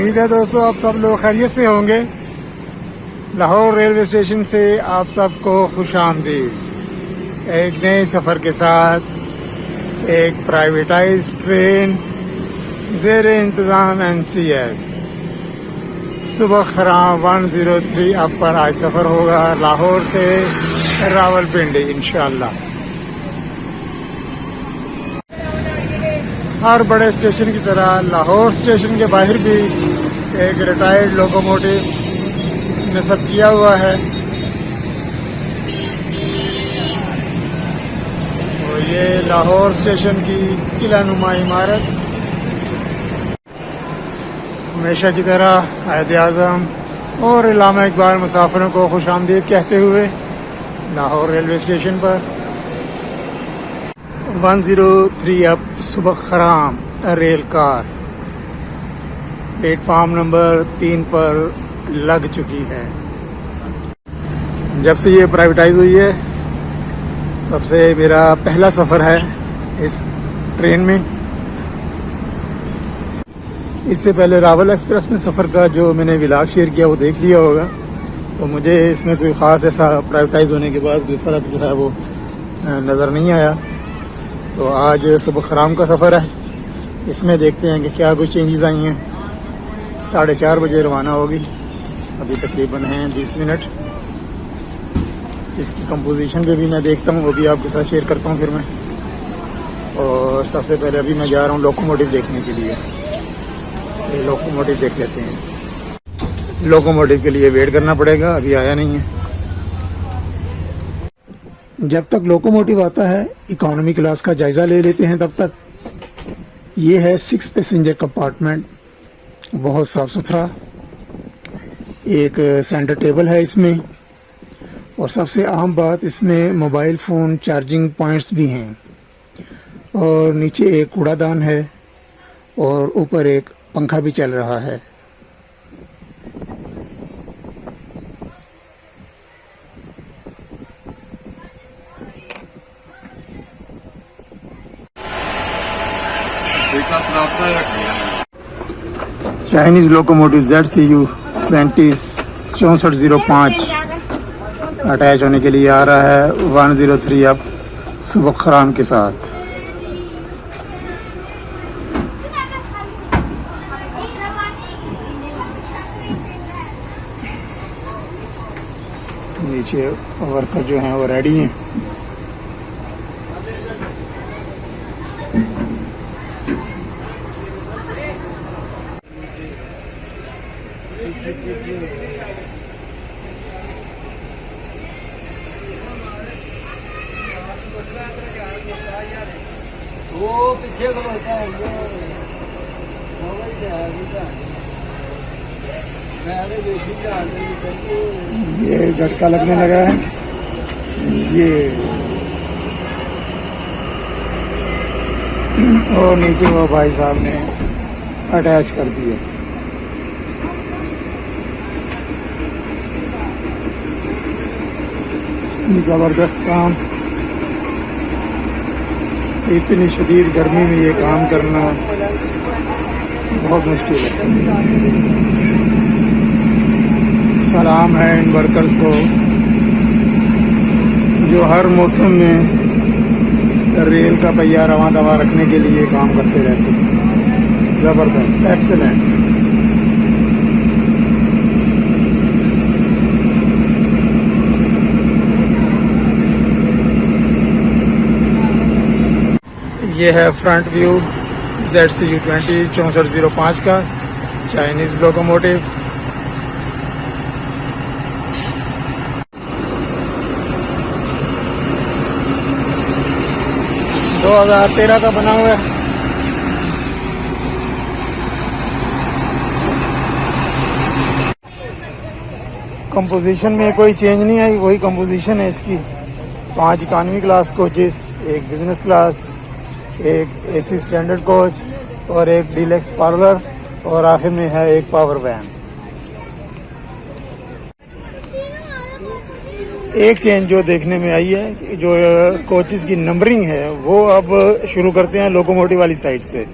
उम्मीद है दोस्तों आप सब लोग खैरियत से होंगे। लाहौर रेलवे स्टेशन से आप सबको खुश आमदीद। एक नए सफ़र के साथ एक प्राइवेटाइज ट्रेन ज़ेर इंतज़ाम NCS सुबह खराम 103 अब पर आज सफ़र होगा लाहौर से रावलपिंडी इंशाअल्लाह। हर बड़े स्टेशन की तरह लाहौर स्टेशन के बाहर भी एक रिटायर्ड लोकोमोटिव नस्ब किया हुआ है। और ये लाहौर स्टेशन की किला नुमा इमारत हमेशा की तरह कायद आज़म और इल्लामा इकबाल मुसाफिरों को खुश आमदीद कहते हुए लाहौर रेलवे स्टेशन पर 103 अब सुबह खराम रेल कार प्लेटफार्म नंबर 3 पर लग चुकी है। जब से ये प्राइवेटाइज हुई है तब से मेरा पहला सफ़र है इस ट्रेन में। इससे पहले रावल एक्सप्रेस में सफ़र का जो मैंने व्लॉग शेयर किया वो देख लिया होगा, तो मुझे इसमें कोई ख़ास ऐसा प्राइवेटाइज होने के बाद कोई फ़र्क जो है वो नज़र नहीं आया। तो आज सुबह खराम का सफ़र है, इसमें देखते हैं कि क्या कुछ चेंजेस आई हैं। 4:30 बजे रवाना होगी, अभी तकरीबन हैं 20 मिनट। इसकी कंपोजिशन पे भी मैं देखता हूँ, वो भी आपके साथ शेयर करता हूँ फिर मैं। और सबसे पहले अभी मैं जा रहा हूँ लोकोमोटिव देखने के लिए। लोकोमोटिव देख लेते हैं। लोकोमोटिव के लिए वेट करना पड़ेगा, अभी आया नहीं है। जब तक लोकोमोटिव आता है इकोनॉमी क्लास का जायज़ा ले लेते हैं। तब तक ये है 6 पैसेंजर कंपार्टमेंट, बहुत साफ़ सुथरा। एक सेंटर टेबल है इसमें, और सबसे अहम बात इसमें मोबाइल फ़ोन चार्जिंग पॉइंट्स भी हैं। और नीचे एक कूड़ादान है और ऊपर एक पंखा भी चल रहा है। चाइनीज़ लोकोमोटिव ZCU 6405 अटैच होने के लिए आ रहा है 103 अब सुबह खराम के साथ। नीचे वर्कर जो हैं वो रेडी हैं। वो पीछे को होता है ये झटका लगने लगा है। ये और नीचे वो भाई साहब ने अटैच कर दिए। ज़बरदस्त काम। इतनी शदीद गर्मी में ये काम करना बहुत मुश्किल है। सलाम है इन वर्कर्स को जो हर मौसम में रेल का पहिया रवां दवा रखने के लिए काम करते रहते हैं। ज़बरदस्त, एक्सीलेंट। ये है फ्रंट व्यू ZCU 6405 का चाइनीज़ लोकोमोटिव। दो 2013 का बना हुआ है। कंपोजिशन में कोई चेंज नहीं आई, वही कंपोजिशन है इसकी। 5 इकानमी क्लास कोचेस, एक बिजनेस क्लास, एक AC स्टैंडर्ड कोच और एक डीलक्स पार्लर, और आखिर में है एक पावर वैन। एक चेंज जो देखने में आई है, जो कोचेस की नंबरिंग है वो अब शुरू करते हैं लोकोमोटिव वाली साइड से।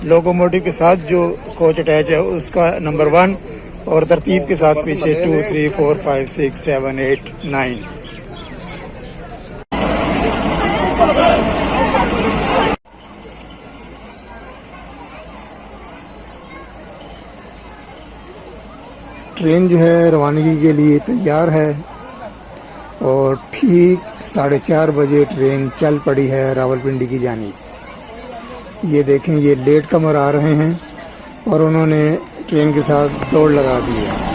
लोकोमोटिव के साथ जो कोच अटैच है उसका नंबर 1 और तरतीब के साथ पीछे 2, 3, 4, 5, 6, 7, 8, 9। ट्रेन जो है रवानगी के लिए तैयार है और ठीक 4:30 बजे ट्रेन चल पड़ी है रावलपिंडी की जानिब। ये देखें, ये लेट कमर आ रहे हैं और उन्होंने ट्रेन के साथ दौड़ लगा दी है।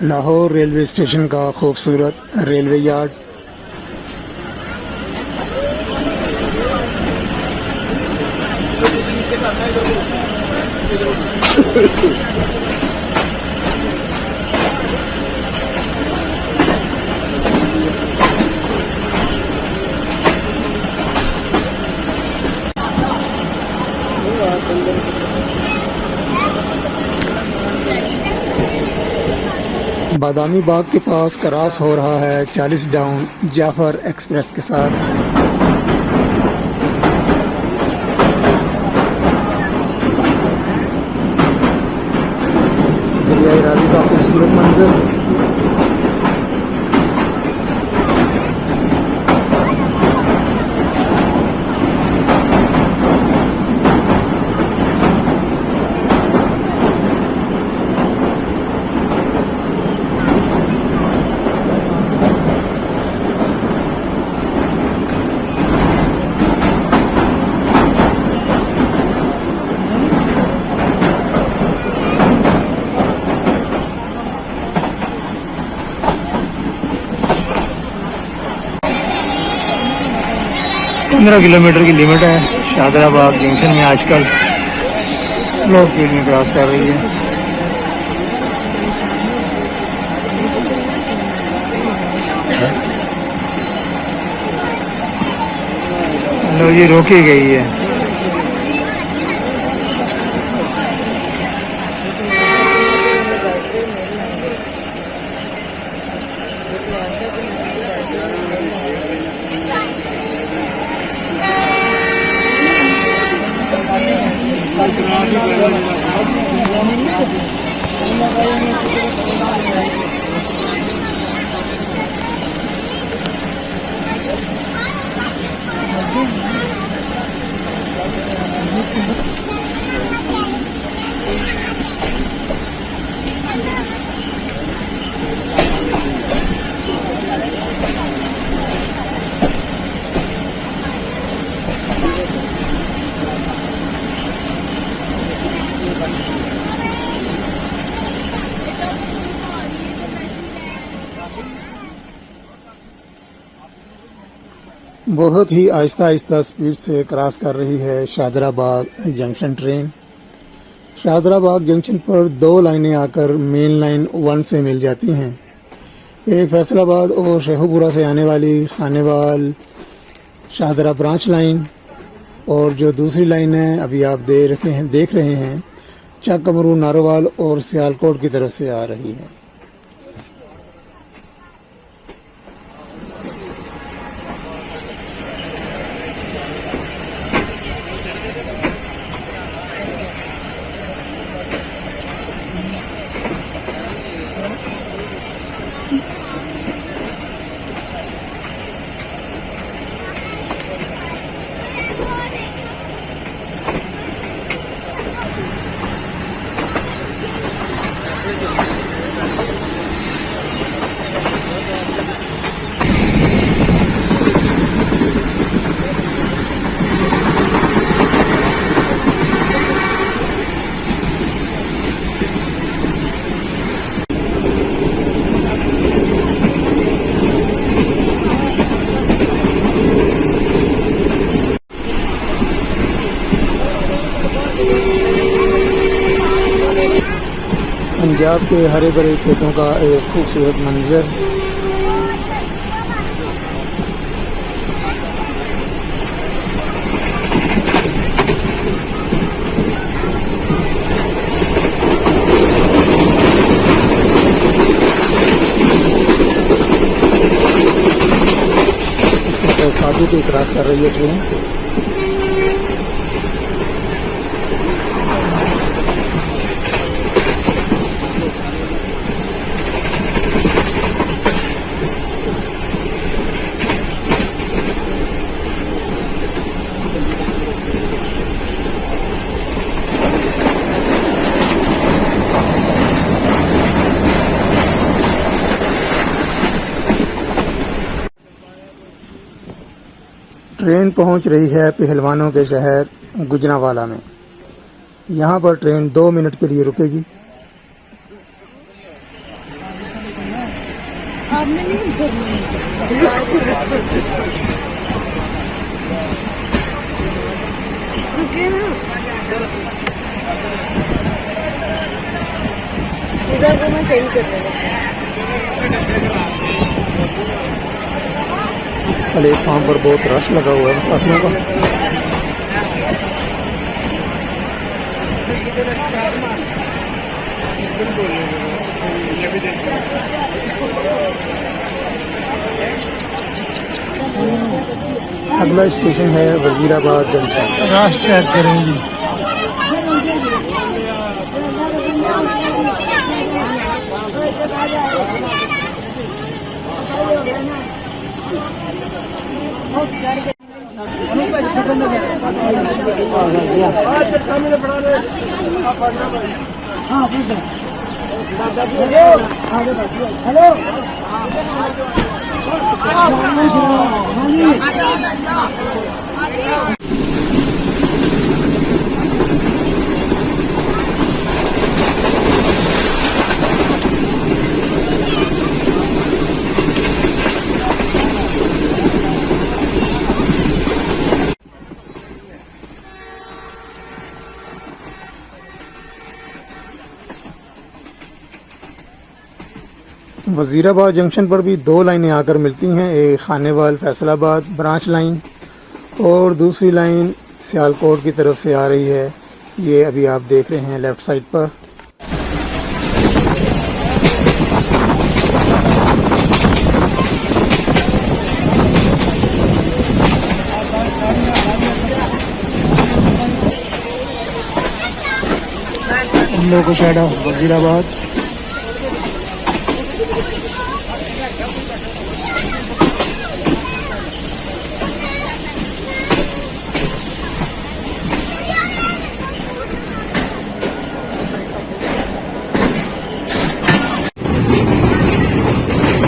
लाहौर रेलवे स्टेशन का खूबसूरत रेलवे यार्ड। बादामी बाग के पास क्रॉस हो रहा है 40 डाउन जाफर एक्सप्रेस के साथ। दरियाई रावी का खूबसूरत मंजर। पंद्रह किलोमीटर की लिमिट है शादराबाद जंक्शन में। आजकल स्लो स्पीड में क्रॉस कर रही है। लो जी, रोकी गई है। बहुत ही आहिस्ता आहिस्ता स्पीड से क्रॉस कर रही है शादराबाद जंक्शन ट्रेन। शादराबाद जंक्शन पर 2 लाइनें आकर मेन लाइन 1 से मिल जाती हैं। एक फैसलाबाद और शेखुपुरा से आने वाली खानेवाल शाहदरा ब्रांच लाइन, और जो दूसरी लाइन है अभी आप देख रहे हैं चक कमरू नारोवाल और सियालकोट की तरफ से आ रही है। पंजाब के हरे भरे खेतों का एक खूबसूरत मंजर। इस वक्त साधु के क्रॉस कर रही है ट्रेन। ट्रेन पहुंच रही है पहलवानों के शहर गुजरांवाला में। यहाँ पर ट्रेन 2 मिनट के लिए रुकेगी। इधर को मैं सेंड कर दूँगा। प्लेटफॉर्म पर बहुत रश लगा हुआ है मुसाफिरों का। अगला स्टेशन है वजीराबाद जंक्शन। रास्ते चेक करेंगी। वजीराबाद जंक्शन पर भी 2 लाइनें आकर मिलती हैं। एक खानेवाल फैसलाबाद ब्रांच लाइन और दूसरी लाइन सियालकोट की तरफ से आ रही है। ये अभी आप देख रहे हैं लेफ्ट साइड पर। हम लोग को साइड ऑफ वजीराबाद।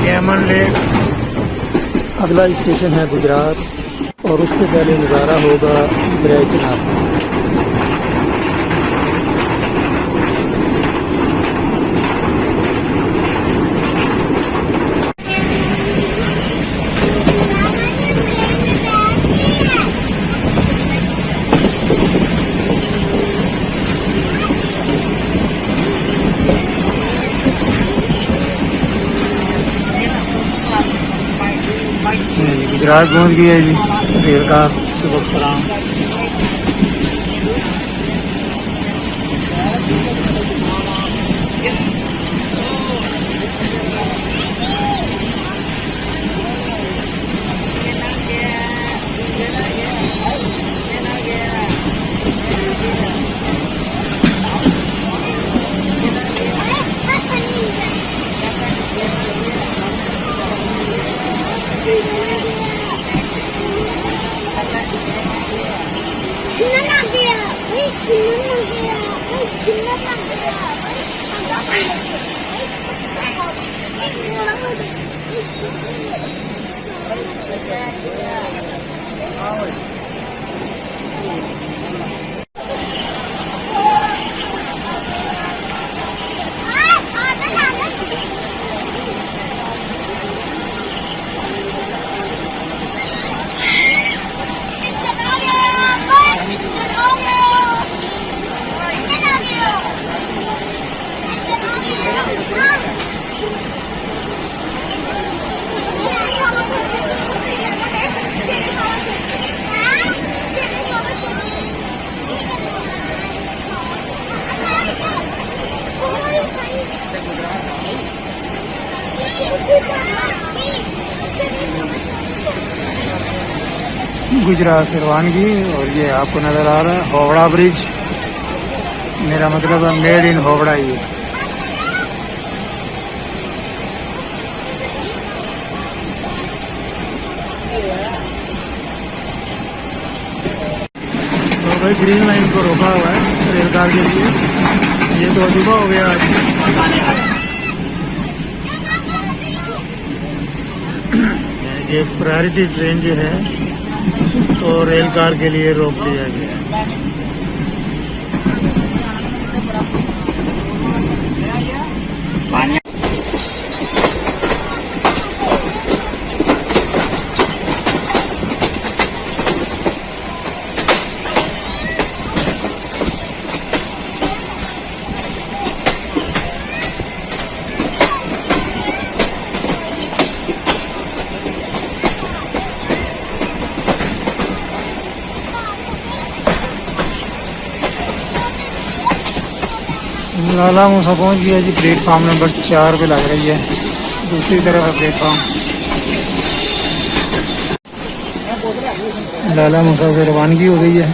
कैमन लेक। अगला स्टेशन है गुजरात और उससे पहले नज़ारा होगा दरिया चिनाब। गुजरात पहुंच गई है जी। रेल का सुबह सलाम। गुजरात से रवानगी। और ये आपको नज़र आ रहा है होवड़ा ब्रिज, मेरा मतलब है मेड इन होवड़ा ये। तो भाई ग्रीन लाइन को रोका हुआ है रेलगाड़ी के लिए, ये तो अजूबा हो गया आज। ये प्रायोरिटी ट्रेन जो है उसको रेल कार के लिए रोक दिया गया है। लाला मूसा पहुंच गया जी, प्लेटफार्म नंबर 4 पे लग रही है, दूसरी तरफ है प्लेटफार्म। लाला मूसा से रवानगी हो गई है,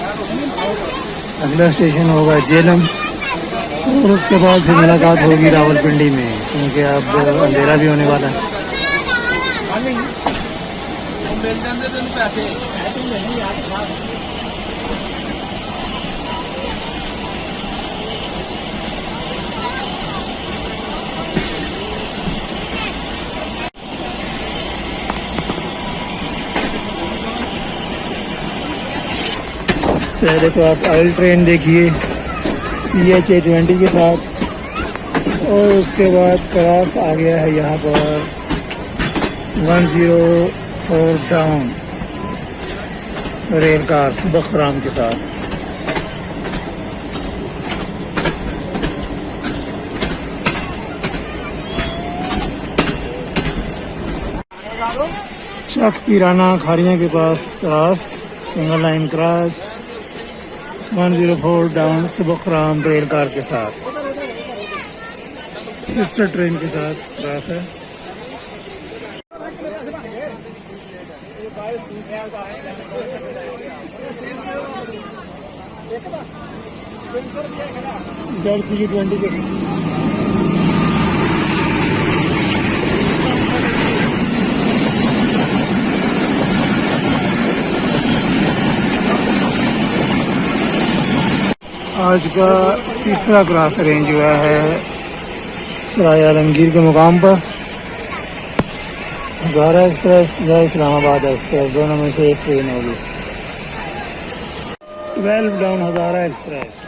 अगला स्टेशन होगा जेलम और उसके बाद फिर मुलाकात होगी रावलपिंडी में, क्योंकि अब अंधेरा भी होने वाला है। पहले तो आप ऑयल ट्रेन देखिए PH-820 के साथ, और उसके बाद क्रॉस आ गया है यहाँ पर 104 डाउन रेल कार सुबखराम के साथ। चक पीराना खारियाँ के पास cross, single line cross 104 down सुबखराम रेल कार के साथ, सिस्टर ट्रेन के साथ क्रॉस है। ZCD20 के आज का तीसरा क्रॉस अरेंज हुआ है सराय आलमगीर के मुकाम पर। हज़ारा एक्सप्रेस या इस्लामाबाद एक्सप्रेस, दोनों में से एक ट्रेन होगी। 12 डाउन हज़ारा एक्सप्रेस।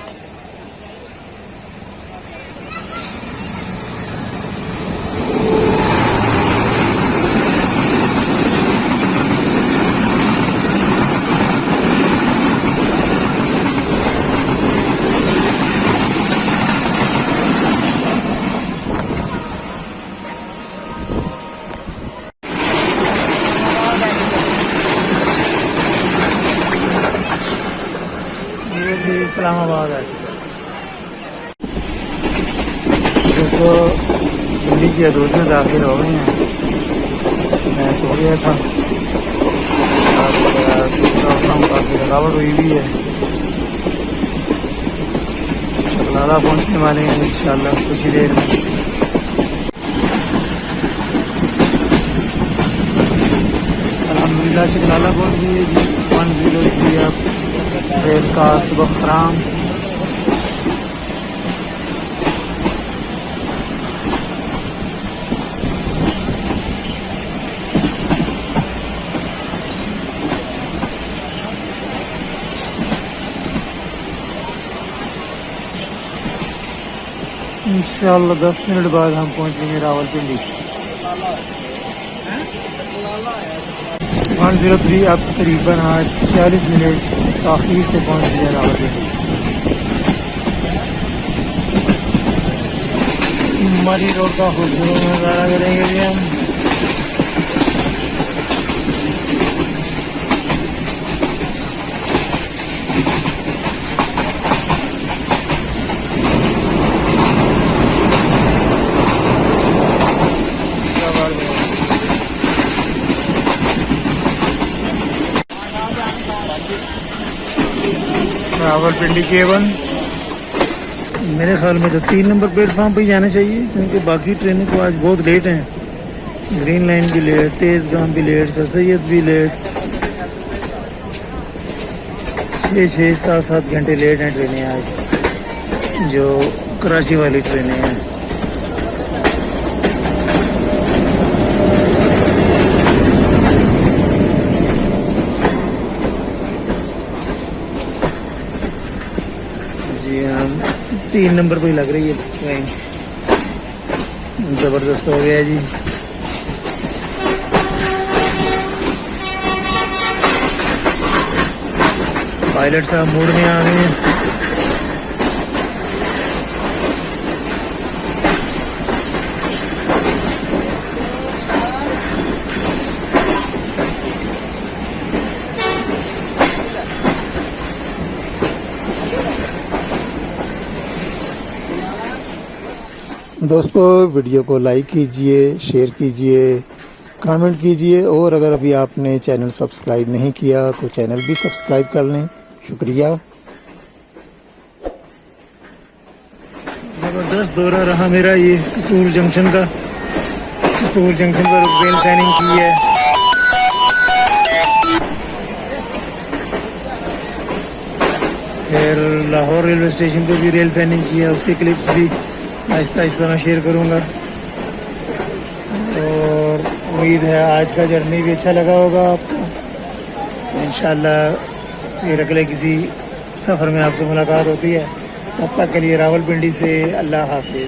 इस्लामाबाद एक्सप्रेस दोस्तों दिल्ली की हदूद में दाखिल हो गए हैं। मैं सो गया था, काफ़ी थकावट हुई भी है। चकलाला पहुँचने वाले हैं इंशाल्लाह कुछ ही देर में। अल्हम्दुलिल्लाह चकलाला पहुँच गई है जी। 103 अब रेल का सुबखराम। इंशाअल्लाह 10 मिनट बाद हम पहुंचेंगे रावलपिंडी। 103 अब तकरीबन आज 40 मिनट ताख़ीर से पहुंच गया रावलपिंडी। मरी रोड का खूबसूरत नज़ारा करेंगे जी हम। रावलपिंडी केवन। मेरे ख्याल में तो 3 नंबर प्लेटफॉर्म पे ही जाना चाहिए, क्योंकि बाकी ट्रेनें तो आज बहुत लेट हैं। ग्रीन लाइन भी लेट, तेज़गाम भी लेट, सर सैयद भी लेट। 6-6, 7-7 घंटे लेट हैं ट्रेनें आज, जो कराची वाली ट्रेनें हैं। जी हाँ, 3 नंबर पे ही लग रही है ट्रेन। ज़बरदस्त हो गया जी। पायलट साहब मूड में आ गए हैं। दोस्तों, वीडियो को लाइक कीजिए, शेयर कीजिए, कमेंट कीजिए, और अगर अभी आपने चैनल सब्सक्राइब नहीं किया तो चैनल भी सब्सक्राइब कर लें। शुक्रिया। ज़बरदस्त दौरा रहा मेरा ये कसूर जंक्शन का। कसूर जंक्शन पर रेल फैनिंग की है। फिर लाहौर रेलवे स्टेशन पे भी रेल फैनिंग की है, उसके क्लिप्स भी आहिस्ता आहिस्ता मैं शेयर करूँगा। और उम्मीद है आज का जर्नी भी अच्छा लगा होगा आपको। इंशाल्लाह फिर अगले किसी सफ़र में आपसे मुलाकात होती है। तब तक के लिए रावलपिंडी से अल्लाह हाफ़िज़।